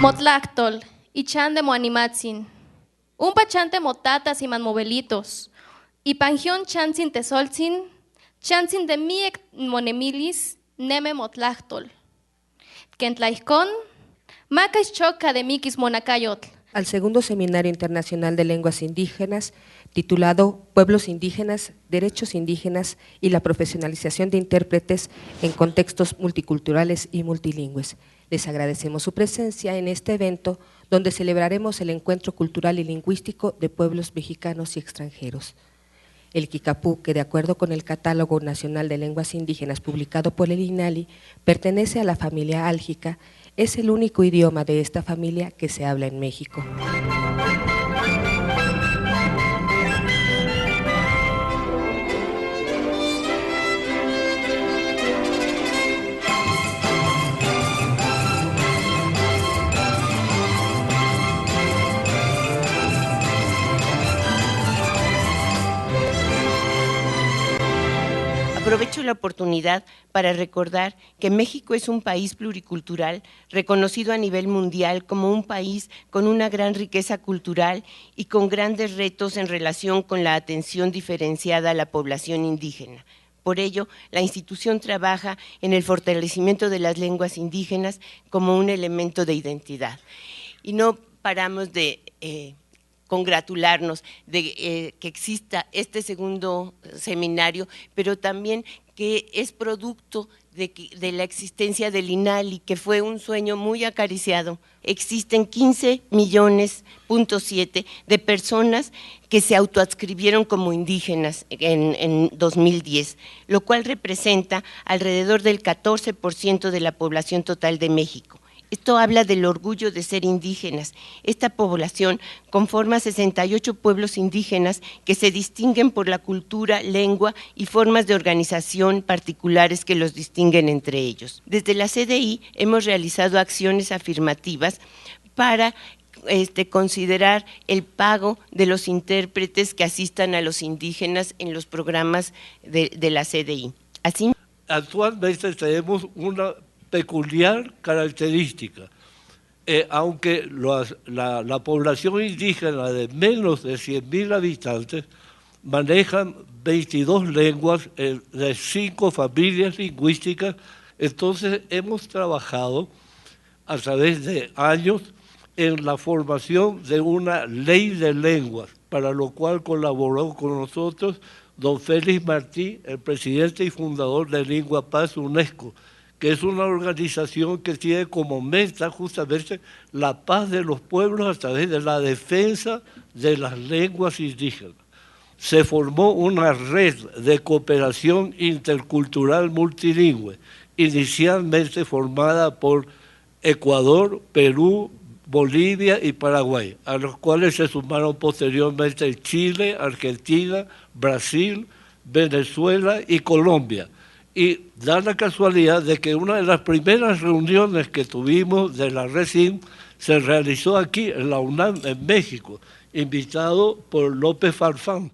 Motlactol, ichan de moanimatzin. Un pachante motatas y manmovelitos. Y pangión chanzin tesolzin, chanzin de miek monemilis, neme motlactol. Kentlaicón, macais choca de miquis monacayotl. Al segundo Seminario Internacional de Lenguas Indígenas, titulado Pueblos Indígenas, Derechos Indígenas y la profesionalización de intérpretes en contextos multiculturales y multilingües. Les agradecemos su presencia en este evento, donde celebraremos el encuentro cultural y lingüístico de pueblos mexicanos y extranjeros. El Kikapú, que de acuerdo con el Catálogo Nacional de Lenguas Indígenas publicado por el INALI, pertenece a la familia álgica, es el único idioma de esta familia que se habla en México. Aprovecho la oportunidad para recordar que México es un país pluricultural reconocido a nivel mundial como un país con una gran riqueza cultural y con grandes retos en relación con la atención diferenciada a la población indígena. Por ello, la institución trabaja en el fortalecimiento de las lenguas indígenas como un elemento de identidad. Y no paramos de congratularnos de que exista este segundo seminario, pero también que es producto de la existencia del INALI, que fue un sueño muy acariciado. Existen 15,7 millones de personas que se autoadscribieron como indígenas en 2010, lo cual representa alrededor del 14% de la población total de México. Esto habla del orgullo de ser indígenas. Esta población conforma 68 pueblos indígenas que se distinguen por la cultura, lengua y formas de organización particulares que los distinguen entre ellos. Desde la CDI hemos realizado acciones afirmativas para considerar el pago de los intérpretes que asistan a los indígenas en los programas de la CDI. Así, actualmente tenemos una peculiar característica. Aunque la población indígena de menos de 100,000 habitantes manejan 22 lenguas de 5 familias lingüísticas, entonces hemos trabajado a través de años en la formación de una ley de lenguas, para lo cual colaboró con nosotros don Félix Martí, el presidente y fundador de Lingua Paz UNESCO, que es una organización que tiene como meta justamente la paz de los pueblos a través de la defensa de las lenguas indígenas. Se formó una red de cooperación intercultural multilingüe, inicialmente formada por Ecuador, Perú, Bolivia y Paraguay, a los cuales se sumaron posteriormente Chile, Argentina, Brasil, Venezuela y Colombia. Y da la casualidad de que una de las primeras reuniones que tuvimos de la RECIN se realizó aquí en la UNAM, en México, invitado por López Farfán.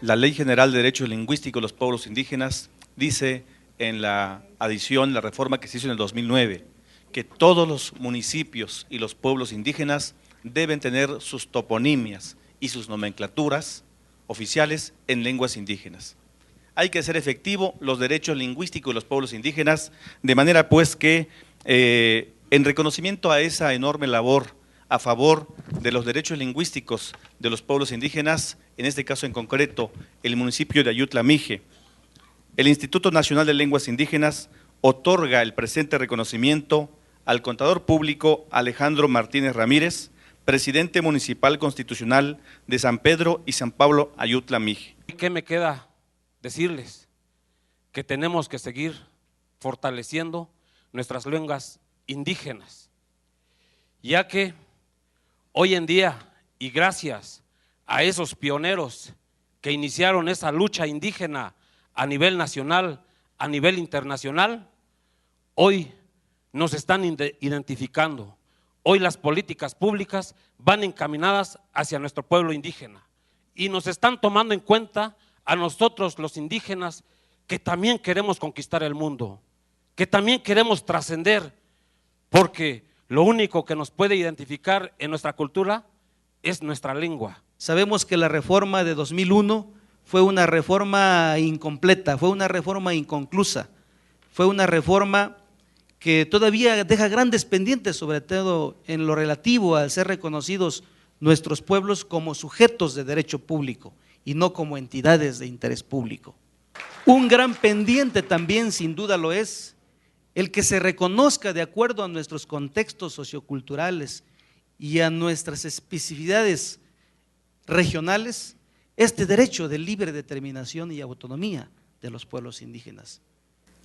La Ley General de Derechos Lingüísticos de los Pueblos Indígenas dice en la adición, la reforma que se hizo en el 2009, que todos los municipios y los pueblos indígenas deben tener sus toponimias y sus nomenclaturas oficiales en lenguas indígenas. Hay que hacer efectivo los derechos lingüísticos de los pueblos indígenas, de manera pues que en reconocimiento a esa enorme labor a favor de los derechos lingüísticos de los pueblos indígenas, en este caso en concreto el municipio de Ayutla Mije, el Instituto Nacional de Lenguas Indígenas otorga el presente reconocimiento al contador público Alejandro Martínez Ramírez, presidente municipal constitucional de San Pedro y San Pablo Ayutla Mije. ¿Qué me queda decirles? Que tenemos que seguir fortaleciendo nuestras lenguas indígenas, ya que hoy en día, y gracias a esos pioneros que iniciaron esa lucha indígena a nivel nacional, a nivel internacional, hoy nos están identificando. Hoy las políticas públicas van encaminadas hacia nuestro pueblo indígena y nos están tomando en cuenta a nosotros los indígenas que también queremos conquistar el mundo, que también queremos trascender, porque lo único que nos puede identificar en nuestra cultura es nuestra lengua. Sabemos que la reforma de 2001 fue una reforma incompleta, fue una reforma inconclusa, fue una reforma que todavía deja grandes pendientes, sobre todo en lo relativo al ser reconocidos nuestros pueblos como sujetos de derecho público y no como entidades de interés público. Un gran pendiente también, sin duda lo es, el que se reconozca de acuerdo a nuestros contextos socioculturales y a nuestras especificidades regionales, este derecho de libre determinación y autonomía de los pueblos indígenas.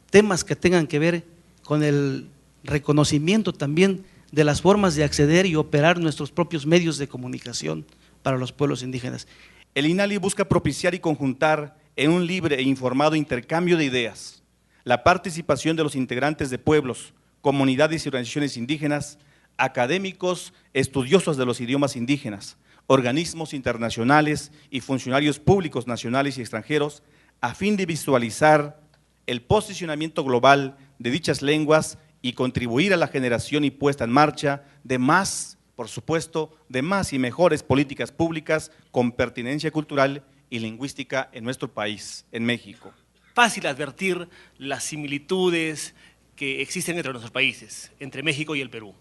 Temas que tengan que ver con el reconocimiento también de las formas de acceder y operar nuestros propios medios de comunicación para los pueblos indígenas. El INALI busca propiciar y conjuntar en un libre e informado intercambio de ideas la participación de los integrantes de pueblos, comunidades y organizaciones indígenas, académicos, estudiosos de los idiomas indígenas, organismos internacionales y funcionarios públicos nacionales y extranjeros, a fin de visualizar el posicionamiento global de dichas lenguas y contribuir a la generación y puesta en marcha de más, por supuesto, de más y mejores políticas públicas con pertinencia cultural y lingüística en nuestro país, en México. Fácil advertir las similitudes que existen entre nuestros países, entre México y el Perú.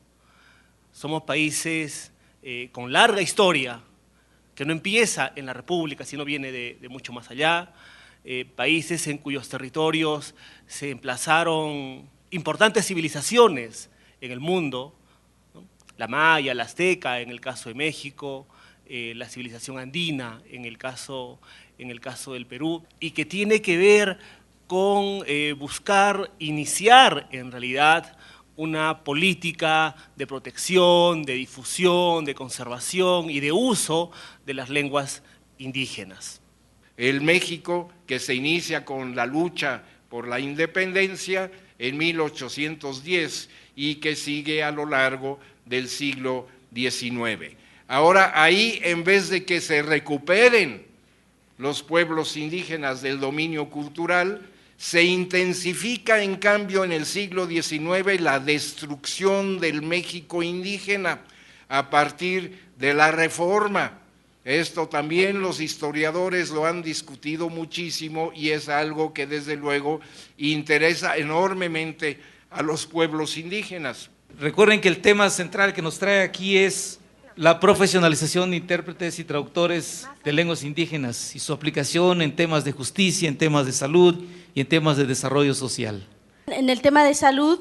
Somos países con larga historia, que no empieza en la República, sino viene de mucho más allá, países en cuyos territorios se emplazaron importantes civilizaciones en el mundo, ¿no? La maya, la azteca en el caso de México, la civilización andina en el caso del Perú, y que tiene que ver con buscar iniciar en realidad una política de protección, de difusión, de conservación y de uso de las lenguas indígenas. El México que se inicia con la lucha por la independencia en 1810 y que sigue a lo largo del siglo XIX. Ahora ahí, en vez de que se recuperen los pueblos indígenas del dominio cultural, se intensifica en cambio en el siglo XIX la destrucción del México indígena a partir de la Reforma. Esto también los historiadores lo han discutido muchísimo y es algo que desde luego interesa enormemente a los pueblos indígenas. Recuerden que el tema central que nos trae aquí es la profesionalización de intérpretes y traductores de lenguas indígenas y su aplicación en temas de justicia, en temas de salud y en temas de desarrollo social. En el tema de salud,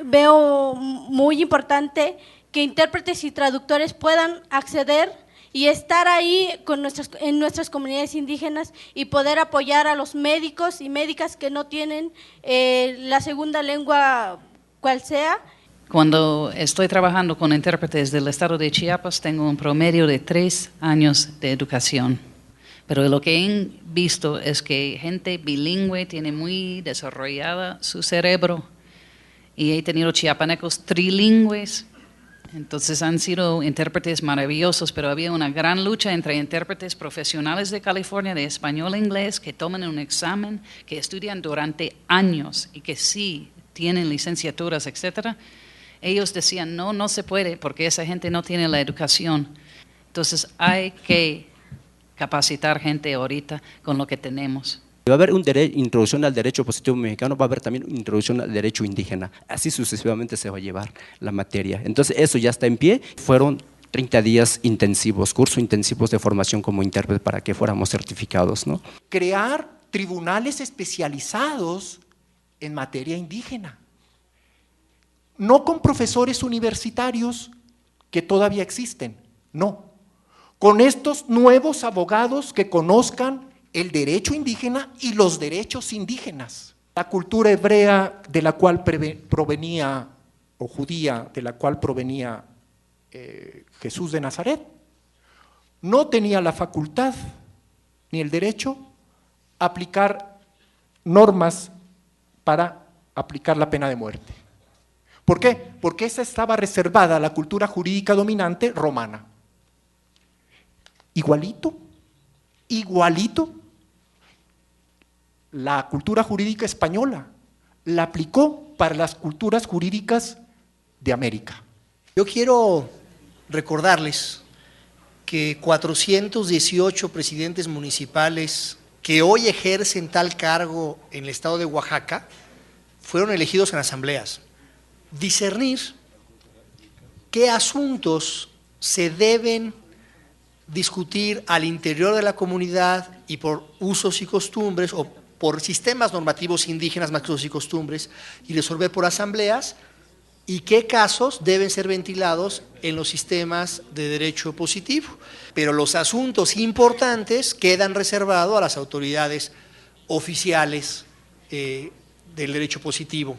veo muy importante que intérpretes y traductores puedan acceder y estar ahí en nuestras comunidades indígenas y poder apoyar a los médicos y médicas que no tienen la segunda lengua cual sea. Cuando estoy trabajando con intérpretes del estado de Chiapas, tengo un promedio de 3 años de educación. Pero lo que he visto es que gente bilingüe tiene muy desarrollada su cerebro y he tenido chiapanecos trilingües. Entonces han sido intérpretes maravillosos, pero había una gran lucha entre intérpretes profesionales de California de español e inglés que toman un examen, que estudian durante años y que sí tienen licenciaturas, etcétera. Ellos decían, no se puede porque esa gente no tiene la educación. Entonces hay que capacitar gente ahorita con lo que tenemos. Va a haber una introducción al derecho positivo mexicano, va a haber también una introducción al derecho indígena. Así sucesivamente se va a llevar la materia. Entonces eso ya está en pie. Fueron 30 días intensivos, cursos intensivos de formación como intérprete para que fuéramos certificados, ¿no? Crear tribunales especializados en materia indígena. No con profesores universitarios que todavía existen, no. Con estos nuevos abogados que conozcan el derecho indígena y los derechos indígenas. La cultura hebrea de la cual provenía, o judía, de la cual provenía Jesús de Nazaret, no tenía la facultad ni el derecho a aplicar normas para aplicar la pena de muerte. ¿Por qué? Porque esa estaba reservada a la cultura jurídica dominante romana. Igualito, la cultura jurídica española la aplicó para las culturas jurídicas de América. Yo quiero recordarles que 418 presidentes municipales que hoy ejercen tal cargo en el estado de Oaxaca fueron elegidos en asambleas. Discernir qué asuntos se deben discutir al interior de la comunidad y por usos y costumbres o por sistemas normativos indígenas más que usos y costumbres y resolver por asambleas y qué casos deben ser ventilados en los sistemas de derecho positivo. Pero los asuntos importantes quedan reservados a las autoridades oficiales del derecho positivo.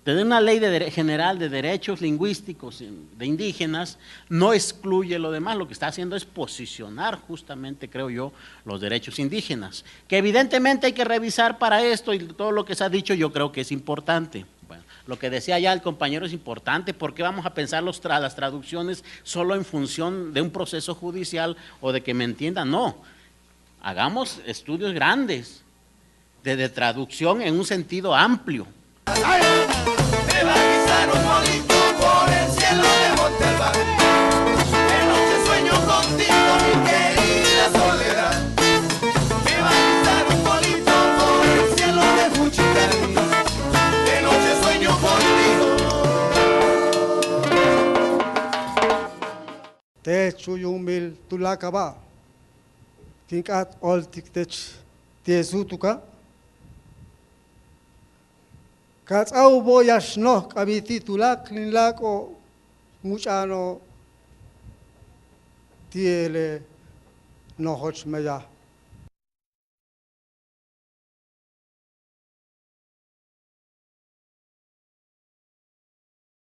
Tener una ley general de derechos lingüísticos de indígenas no excluye lo demás, lo que está haciendo es posicionar justamente, creo yo, los derechos indígenas, que evidentemente hay que revisar para esto y todo lo que se ha dicho yo creo que es importante. Bueno, lo que decía ya el compañero es importante, ¿por qué vamos a pensar las traducciones solo en función de un proceso judicial o de que me entiendan? No, hagamos estudios grandes de traducción en un sentido amplio. Me va a guisar un molito por el cielo de Montalbán. De noche sueño contigo, mi querida soledad. Me va a guisar un molito por el cielo de Juchitán. De noche sueño contigo. Te chuyumil tulakaba. Kinkat oltiktech tiesutuka. Katsau boyash no kabiti tulak linlako muchano tiele no hoch meya.